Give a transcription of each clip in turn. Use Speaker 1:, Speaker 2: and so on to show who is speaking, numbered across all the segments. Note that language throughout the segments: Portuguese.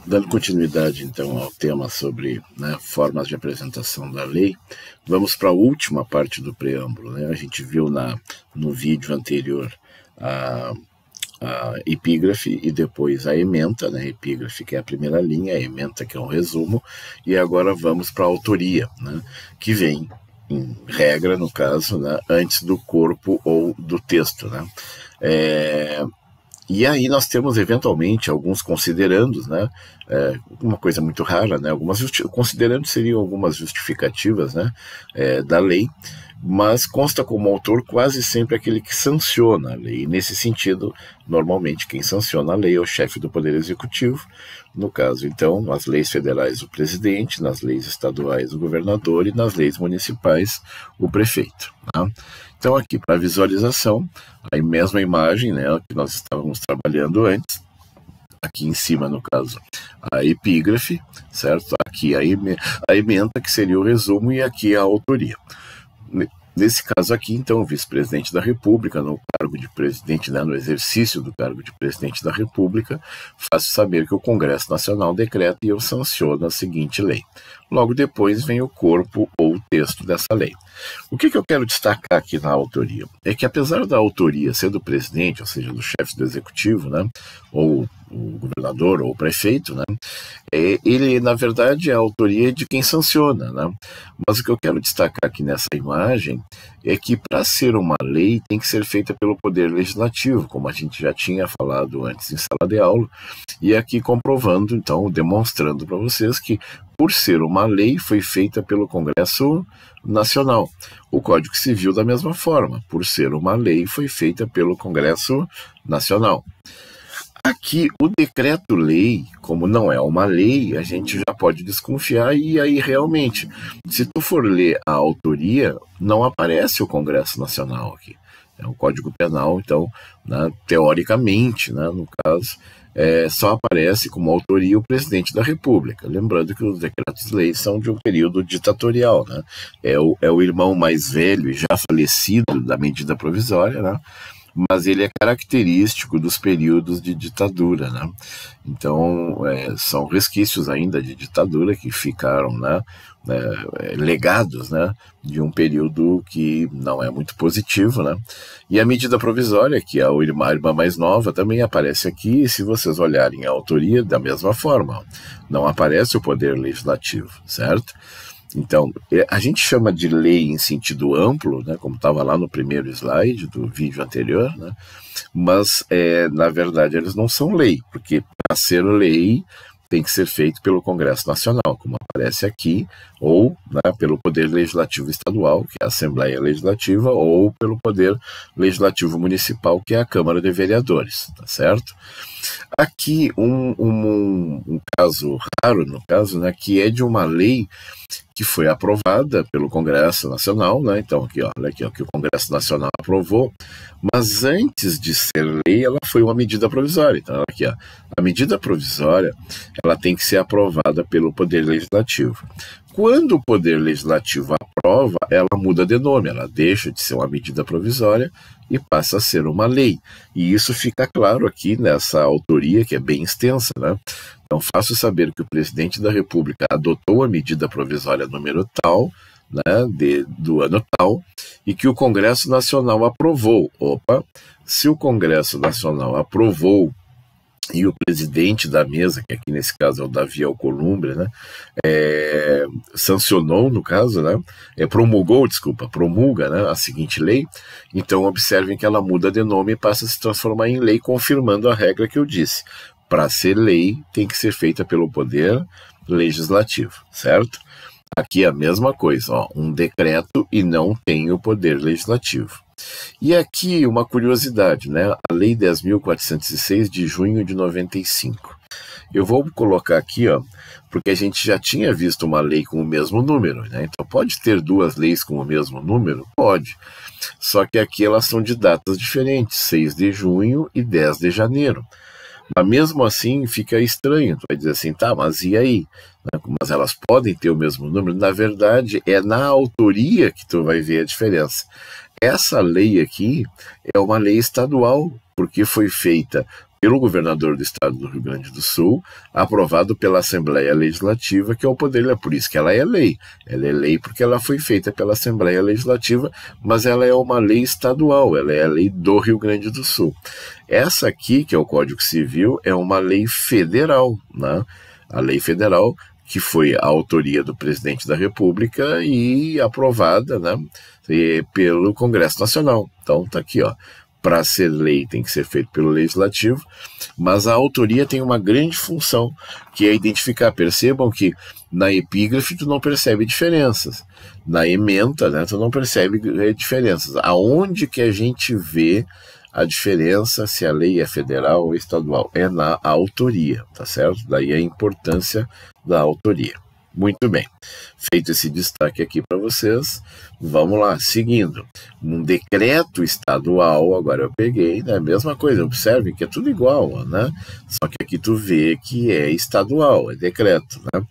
Speaker 1: Dando continuidade, então, ao tema sobre, né, formas de apresentação da lei, vamos para a última parte do preâmbulo, né? A gente viu no vídeo anterior a epígrafe e depois a ementa, né? A epígrafe, que é a primeira linha, a ementa, que é um resumo, e agora vamos para a autoria, né? Que vem, em regra, no caso, né, antes do corpo ou do texto, né? E aí nós temos, eventualmente, alguns considerandos, né? Uma coisa muito rara, né? Considerandos seriam algumas justificativas, né, da lei, mas consta como autor quase sempre aquele que sanciona a lei. E, nesse sentido, normalmente, quem sanciona a lei é o chefe do Poder Executivo. No caso, então, nas leis federais, o presidente, nas leis estaduais, o governador, e nas leis municipais, o prefeito, tá? Então, aqui para visualização, a mesma imagem, né, que nós estávamos trabalhando antes. Aqui em cima, no caso, a epígrafe, certo? Aqui a ementa, que seria o resumo, e aqui a autoria. Nesse caso aqui, então, o vice-presidente da República, no cargo de presidente, né, no exercício do cargo de presidente da República, faz saber que o Congresso Nacional decreta e eu sanciono a seguinte lei. Logo depois vem o corpo ou o texto dessa lei. O que eu quero destacar aqui na autoria? É que, apesar da autoria ser do presidente, ou seja, do chefe do executivo, né, ou o governador ou o prefeito, né, ele, na verdade, é a autoria de quem sanciona, né? Mas o que eu quero destacar aqui nessa imagem é que, para ser uma lei, tem que ser feita pelo Poder Legislativo, como a gente já tinha falado antes em sala de aula, e aqui comprovando, então, demonstrando para vocês que, por ser uma lei, foi feita pelo Congresso Nacional. O Código Civil, da mesma forma, por ser uma lei, foi feita pelo Congresso Nacional. Aqui, o decreto-lei, como não é uma lei, a gente já pode desconfiar, e aí realmente, se tu for ler a autoria, não aparece o Congresso Nacional aqui. É o Código Penal, então, né, teoricamente, né, no caso, só aparece como autoria o presidente da República. Lembrando que os decretos-leis são de um período ditatorial, né? É o irmão mais velho e já falecido da medida provisória, né? Mas ele é característico dos períodos de ditadura, né? Então, são resquícios ainda de ditadura que ficaram, né, legados, né, de um período que não é muito positivo, né? E a medida provisória, que é a irmã mais nova, também aparece aqui, e se vocês olharem a autoria, da mesma forma, não aparece o Poder Legislativo, certo? Então, a gente chama de lei em sentido amplo, né, como estava lá no primeiro slide do vídeo anterior, né, mas, na verdade, eles não são lei, porque para ser lei tem que ser feito pelo Congresso Nacional, como aparece aqui, ou, né, pelo Poder Legislativo Estadual, que é a Assembleia Legislativa, ou pelo Poder Legislativo Municipal, que é a Câmara de Vereadores, tá certo? Aqui um caso raro, no caso, né, que é de uma lei que foi aprovada pelo Congresso Nacional, né? Então, aqui, ó, olha aqui, ó, que o Congresso Nacional aprovou, mas antes de ser lei, ela foi uma medida provisória. Então, aqui, ó, a medida provisória, ela tem que ser aprovada pelo Poder Legislativo. Quando o Poder Legislativo aprova, ela muda de nome, ela deixa de ser uma medida provisória e passa a ser uma lei. E isso fica claro aqui nessa autoria, que é bem extensa, né? Então, faço saber que o presidente da República adotou a medida provisória número tal, né, do ano tal, e que o Congresso Nacional aprovou. Opa, se o Congresso Nacional aprovou e o presidente da mesa, que aqui nesse caso é o Davi Alcolumbre, né, sancionou, no caso, né, promulga, né, a seguinte lei, então observem que ela muda de nome e passa a se transformar em lei, confirmando a regra que eu disse. Para ser lei, tem que ser feita pelo Poder Legislativo, certo? Aqui é a mesma coisa, ó, um decreto e não tem o Poder Legislativo. E aqui uma curiosidade, né? A Lei 10.406 de junho de 95. Eu vou colocar aqui, ó, porque a gente já tinha visto uma lei com o mesmo número, né? Então pode ter duas leis com o mesmo número? Pode. Só que aqui elas são de datas diferentes, 6 de junho e 10 de janeiro. Mas mesmo assim fica estranho, tu vai dizer assim, tá, mas e aí? Mas elas podem ter o mesmo número? Na verdade, é na autoria que tu vai ver a diferença. Essa lei aqui é uma lei estadual, porque foi feita pelo governador do estado do Rio Grande do Sul, aprovado pela Assembleia Legislativa, que é o poder, por isso que ela é lei. Ela é lei porque ela foi feita pela Assembleia Legislativa, mas ela é uma lei estadual, ela é a lei do Rio Grande do Sul. Essa aqui, que é o Código Civil, é uma lei federal, né? A lei federal que foi a autoria do presidente da República e aprovada, né, pelo Congresso Nacional. Então tá aqui, ó. Para ser lei tem que ser feito pelo Legislativo, mas a autoria tem uma grande função, que é identificar. Percebam que na epígrafe tu não percebe diferenças, na ementa, né, tu não percebe diferenças. Aonde que a gente vê a diferença se a lei é federal ou estadual? É na autoria, tá certo? Daí a importância da autoria. Muito bem, feito esse destaque aqui para vocês, vamos lá, seguindo. Um decreto estadual, agora eu peguei, né, mesma coisa, observe que é tudo igual, né? Só que aqui tu vê que é estadual, é decreto, né?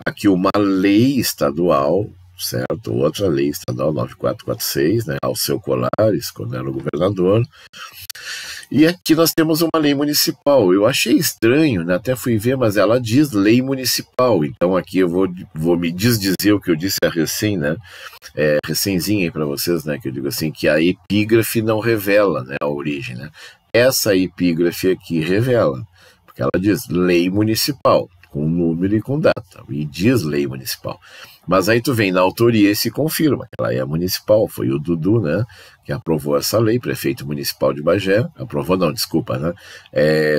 Speaker 1: Aqui uma lei estadual, certo? Outra lei estadual 9446, né? Alceu Colares, quando era o governador. E aqui nós temos uma lei municipal. Eu achei estranho, né? Até fui ver, mas ela diz lei municipal. Então aqui eu vou me desdizer o que eu disse a recém, né? Recenzinha aí para vocês, né? Que eu digo assim, que a epígrafe não revela, né, a origem, né? Essa epígrafe aqui revela, porque ela diz lei municipal, com número e com data, e diz lei municipal. Mas aí tu vem na autoria e se confirma que ela é municipal, foi o Dudu, né, que aprovou essa lei, prefeito municipal de Bagé, aprovou não, desculpa, né,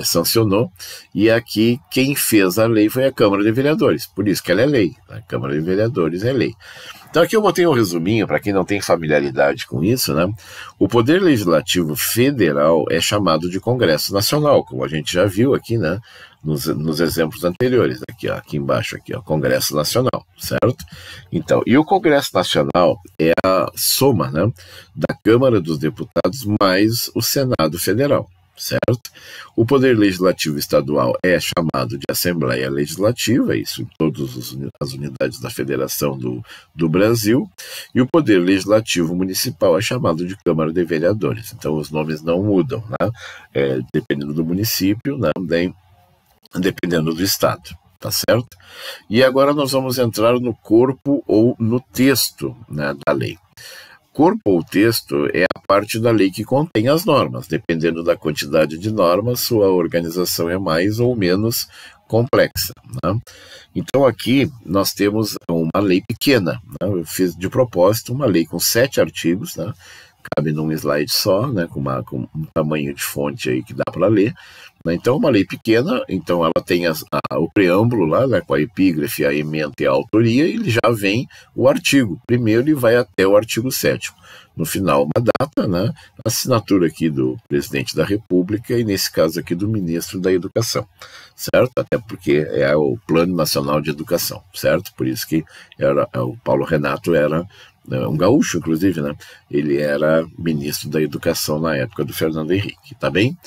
Speaker 1: sancionou, e aqui quem fez a lei foi a Câmara de Vereadores, por isso que ela é lei, a Câmara de Vereadores é lei. Então aqui eu botei um resuminho, para quem não tem familiaridade com isso, né, o Poder Legislativo Federal é chamado de Congresso Nacional, como a gente já viu aqui, né, nos exemplos anteriores, aqui embaixo, aqui, ó, Congresso Nacional, certo? Então, e o Congresso Nacional é a soma, né, da Câmara dos Deputados mais o Senado Federal, certo? O Poder Legislativo Estadual é chamado de Assembleia Legislativa, isso em todas as unidades da Federação do Brasil, e o Poder Legislativo Municipal é chamado de Câmara de Vereadores. Então, os nomes não mudam, né? Dependendo do município, né, dependendo do estado, tá certo? E agora nós vamos entrar no corpo ou no texto, né, da lei. Corpo ou texto é a parte da lei que contém as normas. Dependendo da quantidade de normas, sua organização é mais ou menos complexa, né? Então aqui nós temos uma lei pequena, né? Eu fiz de propósito uma lei com 7 artigos, né? Cabe num slide só, né? com um tamanho de fonte aí que dá para ler. Então, uma lei pequena, então ela tem o preâmbulo lá, né, com a epígrafe, a ementa e a autoria, e ele já vem o artigo. Primeiro ele vai até o artigo 7º. No final, uma data, né, assinatura aqui do presidente da República e, nesse caso aqui, do ministro da Educação, certo? Até porque é o Plano Nacional de Educação, certo? Por isso que o Paulo Renato era um gaúcho, inclusive, né? Ele era ministro da Educação na época do Fernando Henrique, tá bem?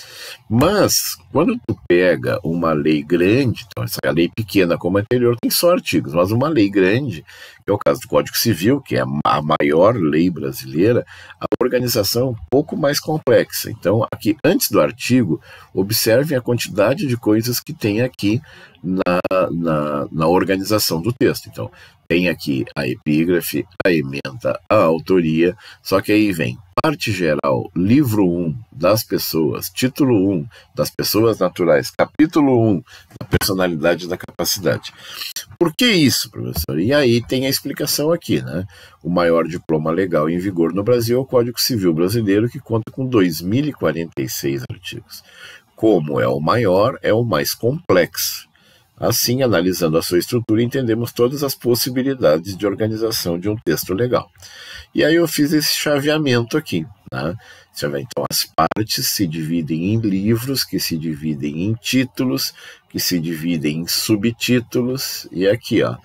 Speaker 1: Mas, quando tu pega uma lei grande, então essa lei pequena como a anterior tem só artigos, mas uma lei grande, que é o caso do Código Civil, que é a maior lei brasileira, a organização é um pouco mais complexa. Então, aqui, antes do artigo, observem a quantidade de coisas que tem aqui na organização do texto. Então, tem aqui a epígrafe, a ementa, a autoria, só que aí vem parte geral, livro 1 das pessoas, título 1 das pessoas naturais, capítulo 1 da personalidade e da capacidade. Por que isso, professor? E aí tem a explicação aqui, né? O maior diploma legal em vigor no Brasil é o Código Civil Brasileiro, que conta com 2.046 artigos. Como é o maior, é o mais complexo. Assim, analisando a sua estrutura, entendemos todas as possibilidades de organização de um texto legal. E aí eu fiz esse chaveamento aqui, né? Então, as partes se dividem em livros, que se dividem em títulos, que se dividem em subtítulos, e aqui, ó,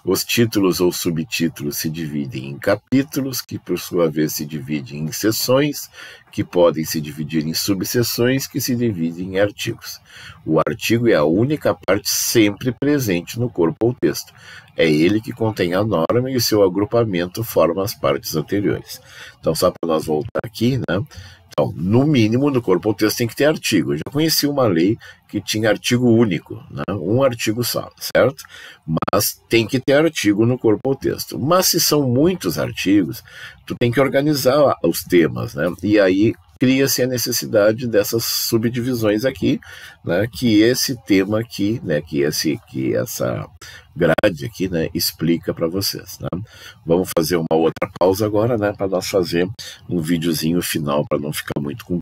Speaker 1: os títulos ou subtítulos se dividem em capítulos, que por sua vez se dividem em seções, que podem se dividir em subseções, que se dividem em artigos. O artigo é a única parte sempre presente no corpo ou texto. É ele que contém a norma e o seu agrupamento forma as partes anteriores. Então, só para nós voltar aqui, né? Então, no mínimo, no corpo ao texto tem que ter artigo. Eu já conheci uma lei que tinha artigo único, né? Um artigo só, certo? Mas tem que ter artigo no corpo ao texto. Mas se são muitos artigos, tu tem que organizar os temas, né? E aí cria-se a necessidade dessas subdivisões aqui, né, que esse tema aqui, né, que essa grade aqui, né, explica para vocês, né? Vamos fazer uma outra pausa agora, né, para nós fazer um videozinho final para não ficar muito comprido.